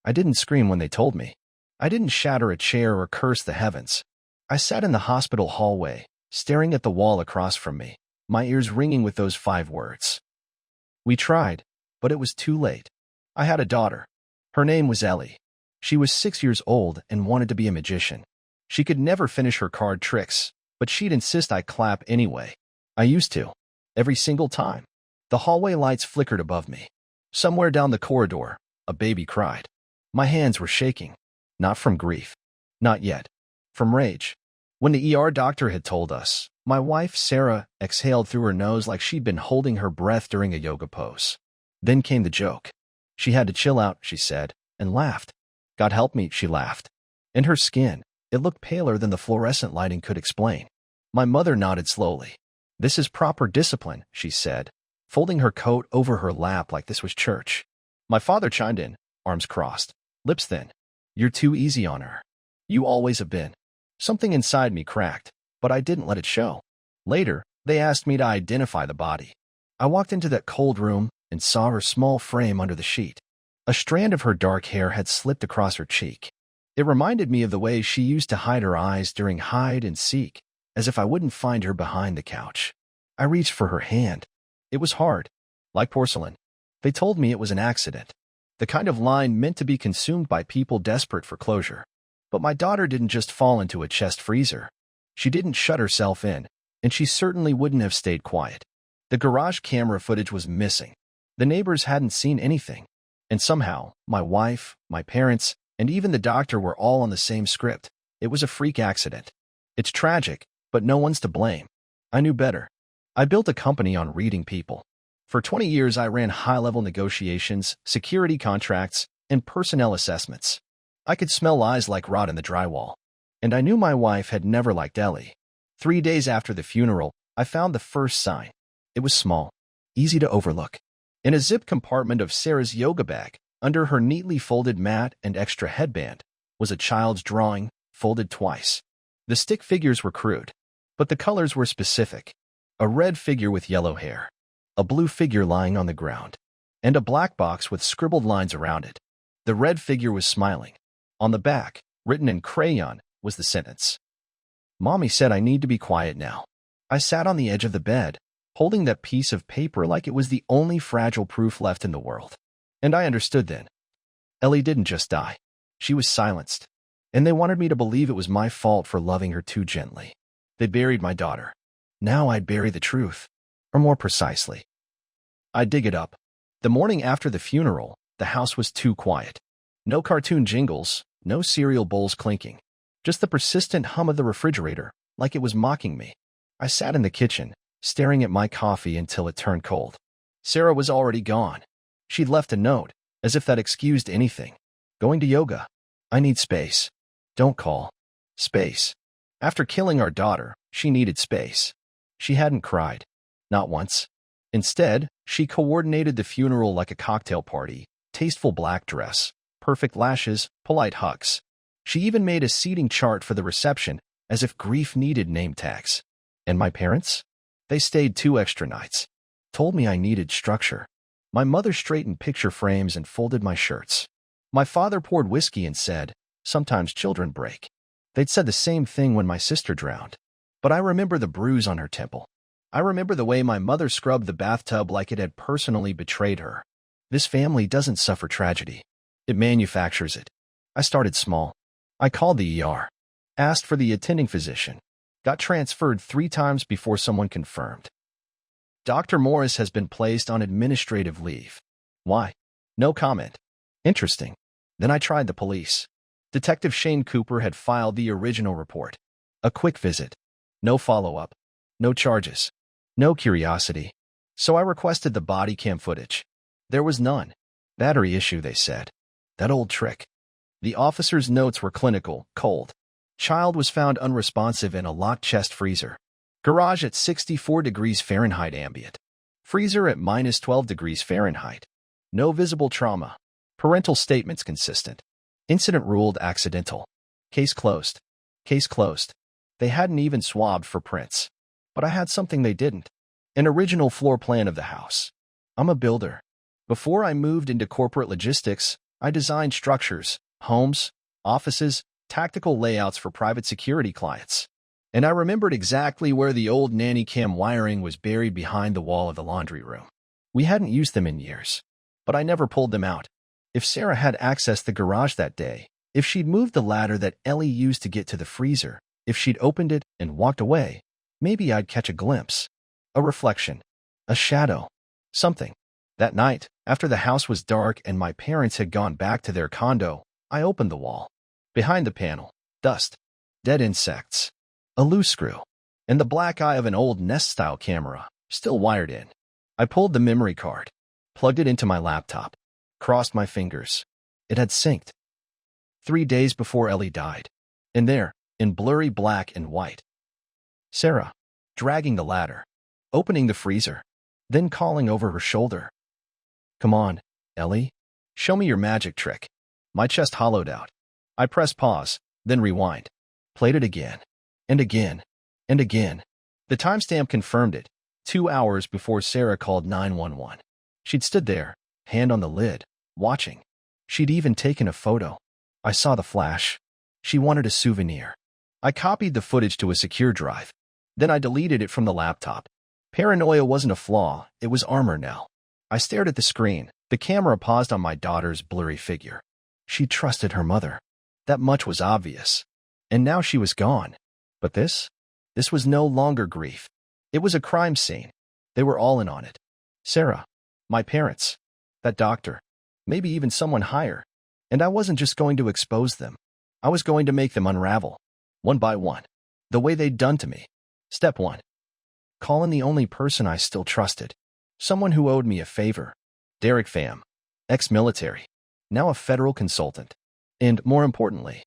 I didn't scream when they told me. I didn't shatter a chair or curse the heavens. I sat in the hospital hallway, staring at the wall across from me, my ears ringing with those 5 words. We tried, but it was too late. I had a daughter. Her name was Ellie. She was 6 years old and wanted to be a magician. She could never finish her card tricks, but she'd insist I clap anyway. I used to. Every single time. The hallway lights flickered above me. Somewhere down the corridor, a baby cried. My hands were shaking. Not from grief. Not yet. From rage. When the ER doctor had told us, my wife, Sarah, exhaled through her nose like she'd been holding her breath during a yoga pose. Then came the joke. She had to chill out, she said, and laughed. God help me, she laughed. And her skin, it looked paler than the fluorescent lighting could explain. My mother nodded slowly. This is proper discipline, she said, folding her coat over her lap like this was church. My father chimed in, arms crossed, lips thin. You're too easy on her. You always have been. Something inside me cracked, but I didn't let it show. Later, they asked me to identify the body. I walked into that cold room and saw her small frame under the sheet. A strand of her dark hair had slipped across her cheek. It reminded me of the way she used to hide her eyes during hide and seek, as if I wouldn't find her behind the couch. I reached for her hand. It was hard, like porcelain. They told me it was an accident, the kind of line meant to be consumed by people desperate for closure. But my daughter didn't just fall into a chest freezer. She didn't shut herself in, and she certainly wouldn't have stayed quiet. The garage camera footage was missing. The neighbors hadn't seen anything. And somehow, my wife, my parents, and even the doctor were all on the same script. It was a freak accident. It's tragic, but no one's to blame. I knew better. I built a company on reading people. For 20 years, I ran high-level negotiations, security contracts, and personnel assessments. I could smell lies like rot in the drywall. And I knew my wife had never liked Ellie. 3 days after the funeral, I found the first sign. It was small, easy to overlook. In a zip compartment of Sarah's yoga bag, under her neatly folded mat and extra headband, was a child's drawing, folded twice. The stick figures were crude, but the colors were specific. A red figure with yellow hair, a blue figure lying on the ground, and a black box with scribbled lines around it. The red figure was smiling. On the back, written in crayon, was the sentence. Mommy said I need to be quiet now. I sat on the edge of the bed, holding that piece of paper like it was the only fragile proof left in the world. And I understood then. Ellie didn't just die. She was silenced. And they wanted me to believe it was my fault for loving her too gently. They buried my daughter. Now I'd bury the truth. Or more precisely, I'd dig it up. The morning after the funeral, the house was too quiet. No cartoon jingles, no cereal bowls clinking. Just the persistent hum of the refrigerator, like it was mocking me. I sat in the kitchen, staring at my coffee until it turned cold. Sarah was already gone. She'd left a note, as if that excused anything. Going to yoga. I need space. Don't call. Space. After killing our daughter, she needed space. She hadn't cried. Not once. Instead, she coordinated the funeral like a cocktail party, tasteful black dress, perfect lashes, polite hugs. She even made a seating chart for the reception, as if grief needed name tags. And my parents? They stayed 2 extra nights. Told me I needed structure. My mother straightened picture frames and folded my shirts. My father poured whiskey and said, sometimes children break. They'd said the same thing when my sister drowned. But I remember the bruise on her temple. I remember the way my mother scrubbed the bathtub like it had personally betrayed her. This family doesn't suffer tragedy. It manufactures it. I started small. I called the ER. Asked for the attending physician. Got transferred 3 times before someone confirmed. Dr. Morris has been placed on administrative leave. Why? No comment. Interesting. Then I tried the police. Detective Shane Cooper had filed the original report. A quick visit. No follow-up. No charges. No curiosity. So I requested the body cam footage. There was none. Battery issue, they said. That old trick. The officer's notes were clinical, cold. Child was found unresponsive in a locked chest freezer. Garage at 64 degrees Fahrenheit ambient. Freezer at minus 12 degrees Fahrenheit. No visible trauma. Parental statements consistent. Incident ruled accidental. Case closed. Case closed. They hadn't even swabbed for prints. But I had something they didn't. An original floor plan of the house. I'm a builder. Before I moved into corporate logistics, I designed structures, homes, offices, tactical layouts for private security clients. And I remembered exactly where the old nanny cam wiring was buried behind the wall of the laundry room. We hadn't used them in years, but I never pulled them out. If Sarah had accessed the garage that day, if she'd moved the ladder that Ellie used to get to the freezer, if she'd opened it and walked away, maybe I'd catch a glimpse, a reflection, a shadow, something. That night, after the house was dark and my parents had gone back to their condo, I opened the wall. Behind the panel, dust, dead insects, a loose screw, and the black eye of an old Nest-style camera, still wired in. I pulled the memory card, plugged it into my laptop, crossed my fingers. It had synced. 3 days before Ellie died. And there, in blurry black and white, Sarah, dragging the ladder, opening the freezer, then calling over her shoulder. "Come on, Ellie. Show me your magic trick." My chest hollowed out. I pressed pause, then rewind. Played it again, and again, and again. The timestamp confirmed it. 2 hours before Sarah called 911. She'd stood there, hand on the lid, watching. She'd even taken a photo. I saw the flash. She wanted a souvenir. I copied the footage to a secure drive. Then I deleted it from the laptop. Paranoia wasn't a flaw, it was armor now. I stared at the screen. The camera paused on my daughter's blurry figure. She trusted her mother. That much was obvious. And now she was gone. But this was no longer grief. It was a crime scene. They were all in on it. Sarah, my parents, that doctor, maybe even someone higher. And I wasn't just going to expose them. I was going to make them unravel, one by one, the way they'd done to me. Step 1. Call in the only person I still trusted. Someone who owed me a favor. Derek Pham, ex-military, now a federal consultant. And, more importantly,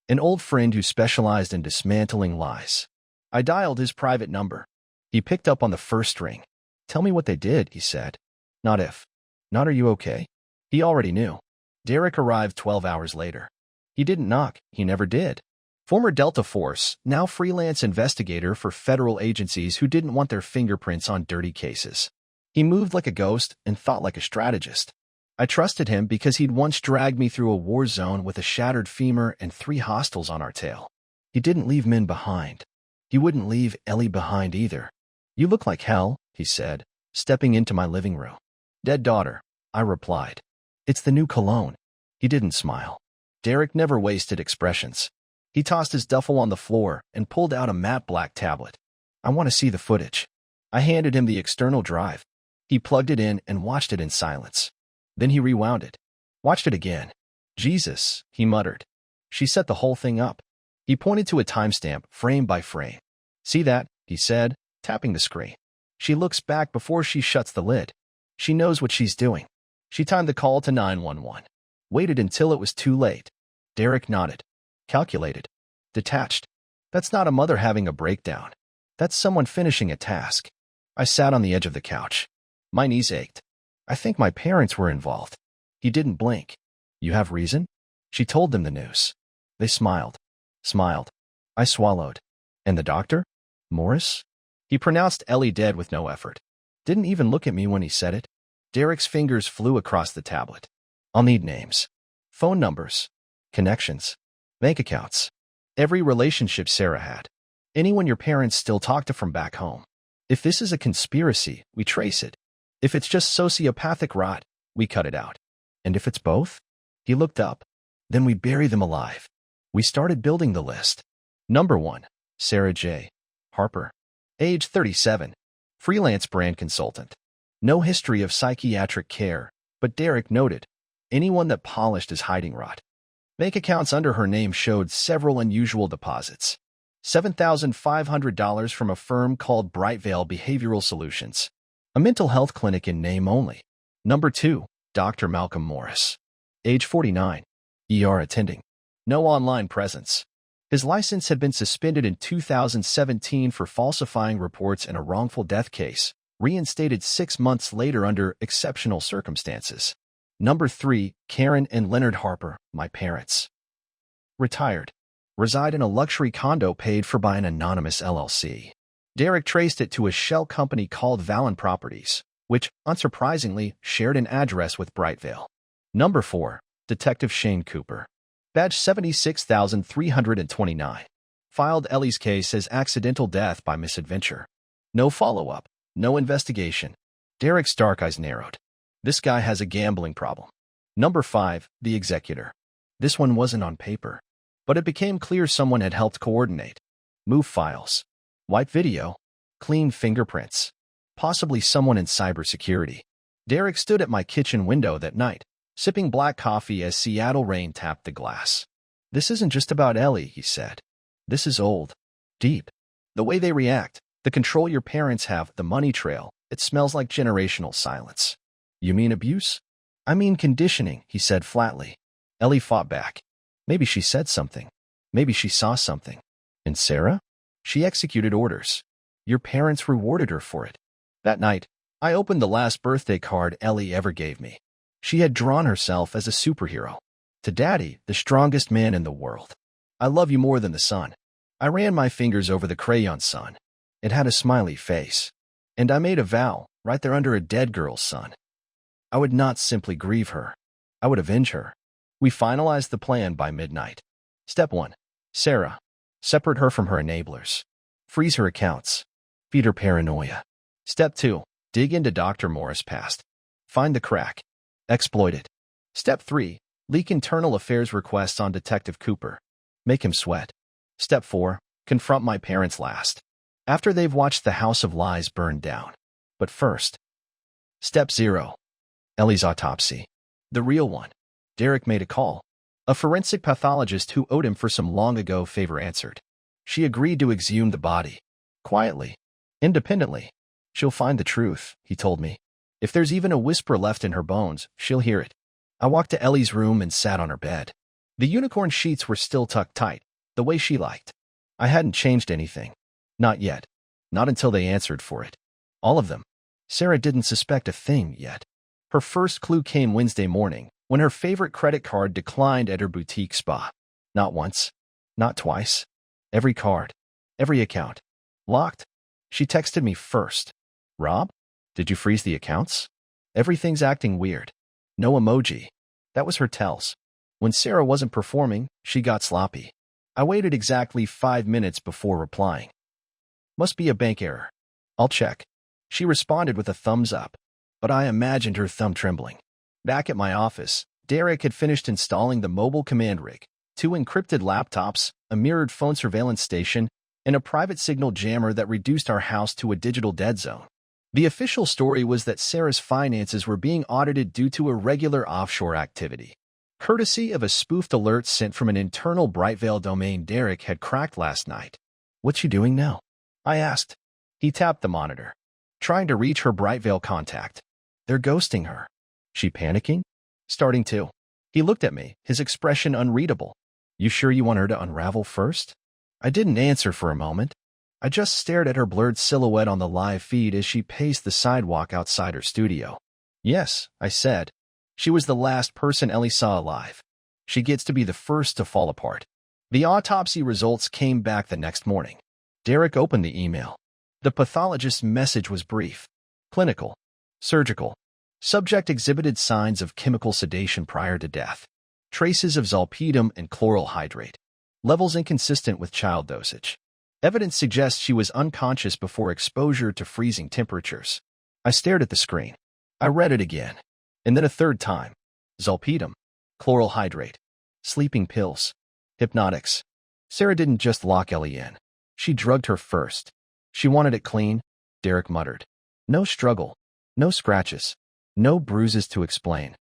an old friend who specialized in dismantling lies. I dialed his private number. He picked up on the first ring. "Tell me what they did," he said. Not if. Not "are you okay?" He already knew. Derek arrived 12 hours later. He didn't knock. He never did. Former Delta Force, now freelance investigator for federal agencies who didn't want their fingerprints on dirty cases. He moved like a ghost and thought like a strategist. I trusted him because he'd once dragged me through a war zone with a shattered femur and 3 hostiles on our tail. He didn't leave men behind. He wouldn't leave Ellie behind either. "You look like hell," he said, stepping into my living room. "Dead daughter," I replied. "It's the new cologne." He didn't smile. Derek never wasted expressions. He tossed his duffel on the floor and pulled out a matte black tablet. "I want to see the footage." I handed him the external drive. He plugged it in and watched it in silence. Then he rewound it. Watched it again. "Jesus," he muttered. "She set the whole thing up." He pointed to a timestamp, frame by frame. "See that?" he said, tapping the screen. "She looks back before she shuts the lid. She knows what she's doing." She timed the call to 911. Waited until it was too late. Derek nodded. Calculated. Detached. That's not a mother having a breakdown. That's someone finishing a task. I sat on the edge of the couch. My knees ached. I think my parents were involved. He didn't blink. "You have reason?" She told them the news. They smiled. Smiled. I swallowed. "And the doctor? Morris?" He pronounced Ellie dead with no effort. Didn't even look at me when he said it. Derek's fingers flew across the tablet. "I'll need names. Phone numbers. Connections. Bank accounts. Every relationship Sarah had. Anyone your parents still talk to from back home. If this is a conspiracy, we trace it. If it's just sociopathic rot, we cut it out. And if it's both?" He looked up. "Then we bury them alive." We started building the list. Number 1, Sarah J. Harper. Age 37. Freelance brand consultant. No history of psychiatric care, but Derek noted, anyone that polished is hiding rot. Bank accounts under her name showed several unusual deposits. $7,500 from a firm called Betrayal Behavioral Solutions. A mental health clinic in name only. Number 2, Dr. Malcolm Morris. Age 49. ER attending. No online presence. His license had been suspended in 2017 for falsifying reports in a wrongful death case, reinstated 6 months later under exceptional circumstances. Number 3, Karen and Leonard Harper, my parents. Retired. Reside in a luxury condo paid for by an anonymous LLC. Derek traced it to a shell company called Vallon Properties, which, unsurprisingly, shared an address with Brightvale. Number 4, Detective Shane Cooper. Badge 76,329. Filed Ellie's case as accidental death by misadventure. No follow-up. No investigation. Derek's dark eyes narrowed. This guy has a gambling problem. Number 5, the executor. This one wasn't on paper, but it became clear someone had helped coordinate. Move files. White video. Clean fingerprints. Possibly someone in cybersecurity. Derek stood at my kitchen window that night, sipping black coffee as Seattle rain tapped the glass. This isn't just about Ellie, he said. This is old. Deep. The way they react, the control your parents have, the money trail, it smells like generational silence. You mean abuse? I mean conditioning, he said flatly. Ellie fought back. Maybe she said something. Maybe she saw something. And Sarah? She executed orders. Your parents rewarded her for it. That night, I opened the last birthday card Ellie ever gave me. She had drawn herself as a superhero. To Daddy, the strongest man in the world. I love you more than the sun. I ran my fingers over the crayon sun. It had a smiley face. And I made a vow, right there under a dead girl's sun. I would not simply grieve her. I would avenge her. We finalized the plan by midnight. Step 1. Sarah. Separate her from her enablers. Freeze her accounts. Feed her paranoia. Step 2. Dig into Dr. Morris' past. Find the crack. Exploit it. Step 3. Leak internal affairs requests on Detective Cooper. Make him sweat. Step 4. Confront my parents last, after they've watched the house of lies burn down. But first. Step 0. Ellie's autopsy. The real one. Derek made a call. A forensic pathologist who owed him for some long-ago favor answered. She agreed to exhume the body. Quietly. Independently. She'll find the truth, he told me. If there's even a whisper left in her bones, she'll hear it. I walked to Ellie's room and sat on her bed. The unicorn sheets were still tucked tight, the way she liked. I hadn't changed anything. Not yet. Not until they answered for it. All of them. Sarah didn't suspect a thing yet. Her first clue came Wednesday morning, when her favorite credit card declined at her boutique spa. Not once. Not twice. Every card. Every account. Locked. She texted me first. Rob? Did you freeze the accounts? Everything's acting weird. No emoji. That was her tells. When Sarah wasn't performing, she got sloppy. I waited exactly 5 minutes before replying. Must be a bank error. I'll check. She responded with a thumbs up, but I imagined her thumb trembling. Back at my office, Derek had finished installing the mobile command rig, 2 encrypted laptops, a mirrored phone surveillance station, and a private signal jammer that reduced our house to a digital dead zone. The official story was that Sarah's finances were being audited due to irregular offshore activity, courtesy of a spoofed alert sent from an internal Brightvale domain Derek had cracked last night. What's she doing now? I asked. He tapped the monitor, trying to reach her Brightvale contact. They're ghosting her. She panicking? Starting to. He looked at me, his expression unreadable. You sure you want her to unravel first? I didn't answer for a moment. I just stared at her blurred silhouette on the live feed as she paced the sidewalk outside her studio. Yes, I said. She was the last person Ellie saw alive. She gets to be the first to fall apart. The autopsy results came back the next morning. Derek opened the email. The pathologist's message was brief. Clinical. Surgical. Subject exhibited signs of chemical sedation prior to death. Traces of zolpidem and chloral hydrate. Levels inconsistent with child dosage. Evidence suggests she was unconscious before exposure to freezing temperatures. I stared at the screen. I read it again. And then a third time. Zolpidem. Chloral hydrate. Sleeping pills. Hypnotics. Sarah didn't just lock Ellie in. She drugged her first. She wanted it clean, Derek muttered. No struggle. No scratches. No bruises to explain.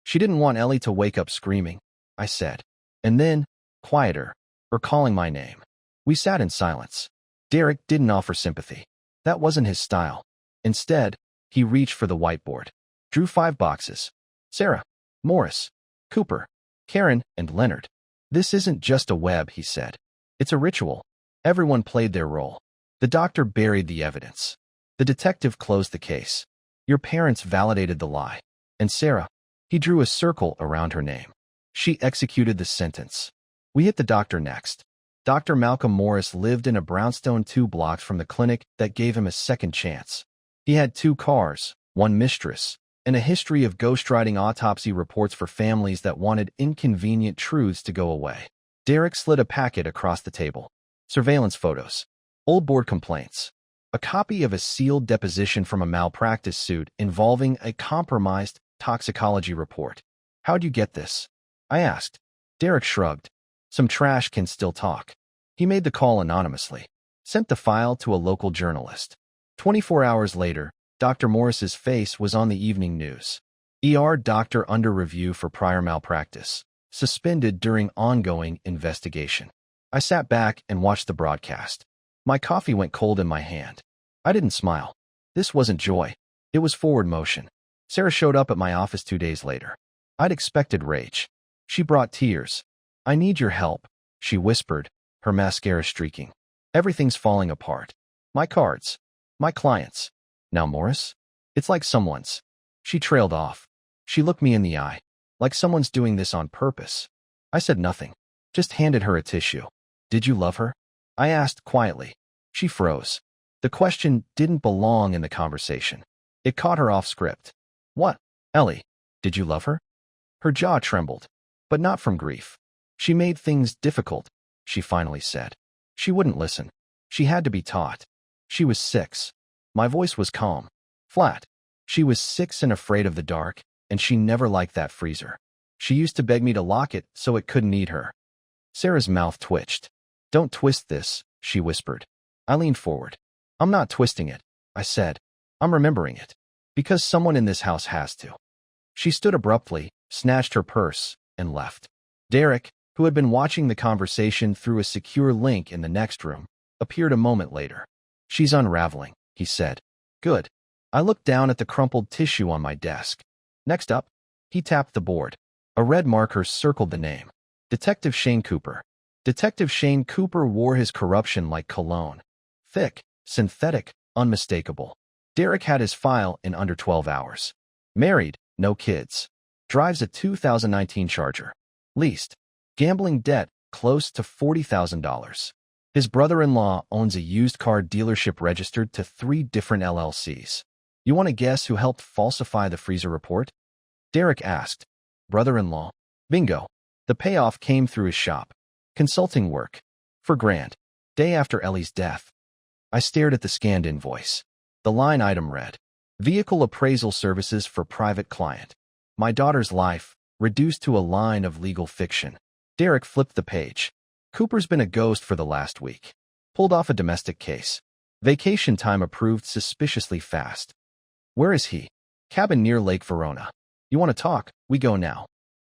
She didn't want Ellie to wake up screaming, I said. And then, quieter, or calling my name. We sat in silence. Derek didn't offer sympathy. That wasn't his style. Instead, he reached for the whiteboard. Drew 5 boxes. Sarah, Morris, Cooper, Karen, and Leonard. This isn't just a web, he said. It's a ritual. Everyone played their role. The doctor buried the evidence. The detective closed the case. Your parents validated the lie. And Sarah, he drew a circle around her name. She executed the sentence. We hit the doctor next. Dr. Malcolm Morris lived in a brownstone 2 blocks from the clinic that gave him a second chance. He had 2 cars, 1 mistress, and a history of ghostwriting autopsy reports for families that wanted inconvenient truths to go away. Derek slid a packet across the table. Surveillance photos. Old board complaints. A copy of a sealed deposition from a malpractice suit involving a compromised toxicology report. How'd you get this? I asked. Derek shrugged. Some trash can still talk. He made the call anonymously. Sent the file to a local journalist. 24 hours later, Dr. Morris's face was on the evening news. ER doctor under review for prior malpractice. Suspended during ongoing investigation. I sat back and watched the broadcast. My coffee went cold in my hand. I didn't smile. This wasn't joy. It was forward motion. Sarah showed up at my office 2 days later. I'd expected rage. She brought tears. I need your help, she whispered, her mascara streaking. Everything's falling apart. My cards. My clients. Now Morris? It's like someone's. She trailed off. She looked me in the eye. Like someone's doing this on purpose. I said nothing. Just handed her a tissue. Did you love her? I asked quietly. She froze. The question didn't belong in the conversation. It caught her off script. What? Ellie, did you love her? Her jaw trembled. But not from grief. She made things difficult, she finally said. She wouldn't listen. She had to be taught. She was 6. My voice was calm. Flat. She was 6 and afraid of the dark, and she never liked that freezer. She used to beg me to lock it so it couldn't eat her. Sarah's mouth twitched. Don't twist this, she whispered. I leaned forward. I'm not twisting it, I said. I'm remembering it. Because someone in this house has to. She stood abruptly, snatched her purse, and left. Derek, who had been watching the conversation through a secure link in the next room, appeared a moment later. She's unraveling, he said. Good. I looked down at the crumpled tissue on my desk. Next up, he tapped the board. A red marker circled the name. Detective Shane Cooper. Detective Shane Cooper wore his corruption like cologne. Thick, synthetic, unmistakable. Derek had his file in under 12 hours. Married, no kids. Drives a 2019 Charger. Leased. Gambling debt close to $40,000. His brother-in-law owns a used car dealership registered to 3 different LLCs. You want to guess who helped falsify the freezer report? Derek asked. Brother-in-law. Bingo. The payoff came through his shop. Consulting work. For grand. Day after Ellie's death. I stared at the scanned invoice. The line item read, Vehicle appraisal services for private client. My daughter's life, reduced to a line of legal fiction. Derek flipped the page. Cooper's been a ghost for the last week. Pulled off a domestic case. Vacation time approved suspiciously fast. Where is he? Cabin near Lake Verona. You want to talk? We go now.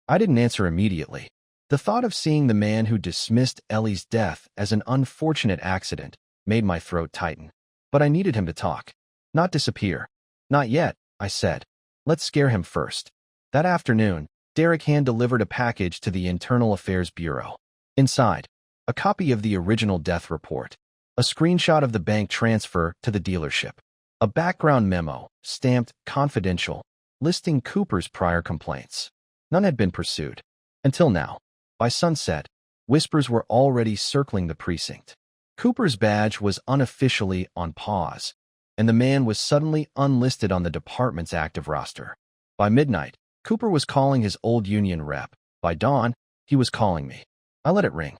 I didn't answer immediately. The thought of seeing the man who dismissed Ellie's death as an unfortunate accident made my throat tighten. But I needed him to talk. Not disappear. Not yet, I said. Let's scare him first. That afternoon, Derek hand-delivered a package to the Internal Affairs Bureau. Inside, a copy of the original death report, a screenshot of the bank transfer to the dealership, a background memo, stamped confidential, listing Cooper's prior complaints. None had been pursued. Until now. By sunset, whispers were already circling the precinct. Cooper's badge was unofficially on pause, and the man was suddenly unlisted on the department's active roster. By midnight, Cooper was calling his old union rep. By dawn, he was calling me. I let it ring.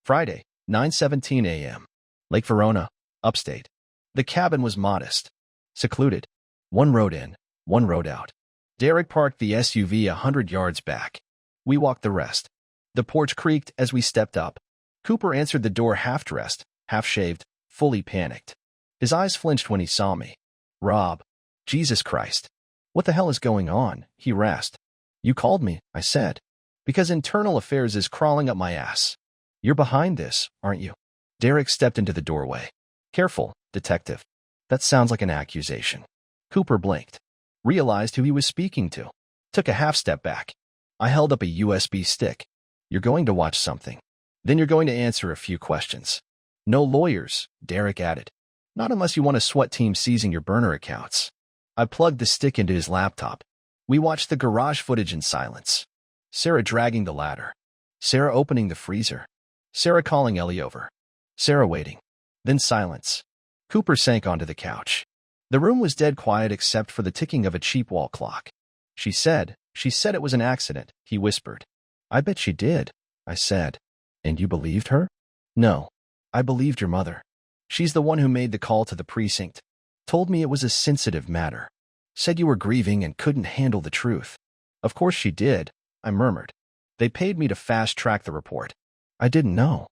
Friday, 9:17 a.m. Lake Verona, upstate. The cabin was modest, secluded. 1 road in, 1 road out. Derek parked the SUV 100 yards back. We walked the rest. The porch creaked as we stepped up. Cooper answered the door half-dressed, half-shaved, fully panicked. His eyes flinched when he saw me. Rob. Jesus Christ. What the hell is going on? He rasped. You called me, I said. Because Internal Affairs is crawling up my ass. You're behind this, aren't you? Derek stepped into the doorway. Careful, detective. That sounds like an accusation. Cooper blinked. Realized who he was speaking to. Took a half step back. I held up a USB stick. You're going to watch something. Then you're going to answer a few questions. No lawyers, Derek added. Not unless you want a SWAT team seizing your burner accounts. I plugged the stick into his laptop. We watched the garage footage in silence. Sarah dragging the ladder. Sarah opening the freezer. Sarah calling Ellie over. Sarah waiting. Then silence. Cooper sank onto the couch. The room was dead quiet except for the ticking of a cheap wall clock. She said it was an accident, he whispered. I bet she did, I said. And you believed her? No. I believed your mother. She's the one who made the call to the precinct. Told me it was a sensitive matter. Said you were grieving and couldn't handle the truth. Of course she did, I murmured. They paid me to fast-track the report. I didn't know.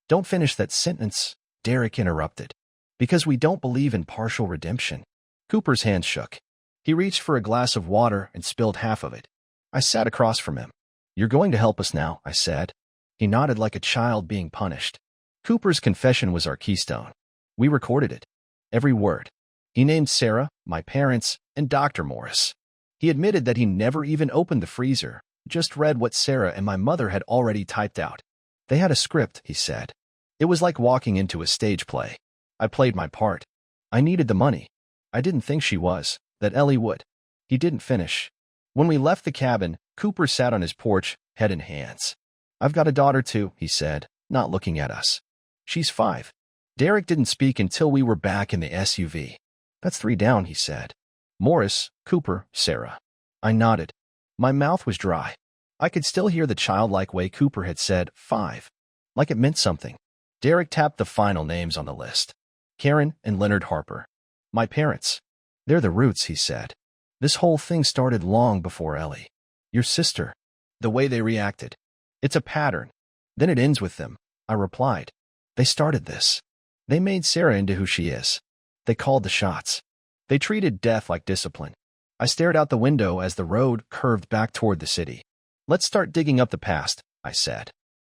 Don't finish that sentence, Derek interrupted. Because we don't believe in partial redemption. Cooper's hand shook. He reached for a glass of water and spilled half of it. I sat across from him. You're going to help us now, I said. He nodded like a child being punished. Cooper's confession was our keystone. We recorded it. Every word. He named Sarah, my parents, and Dr. Morris. He admitted that he never even opened the freezer, just read what Sarah and my mother had already typed out. They had a script, he said. It was like walking into a stage play. I played my part. I needed the money. I didn't think she was, that Ellie would. He didn't finish. When we left the cabin, Cooper sat on his porch, head in hands. I've got a daughter too, he said, not looking at us. She's 5. Derek didn't speak until we were back in the SUV. That's 3 down, he said. Morris, Cooper, Sarah. I nodded. My mouth was dry. I could still hear the childlike way Cooper had said 5, like it meant something. Derek tapped the final names on the list. Karen and Leonard Harper. My parents. They're the roots, he said. This whole thing started long before Ellie. Your sister. The way they reacted. It's a pattern. Then it ends with them, I replied. They started this. They made Sarah into who she is. They called the shots. They treated death like discipline. I stared out the window as the road curved back toward the city. Let's start digging up the past, I said.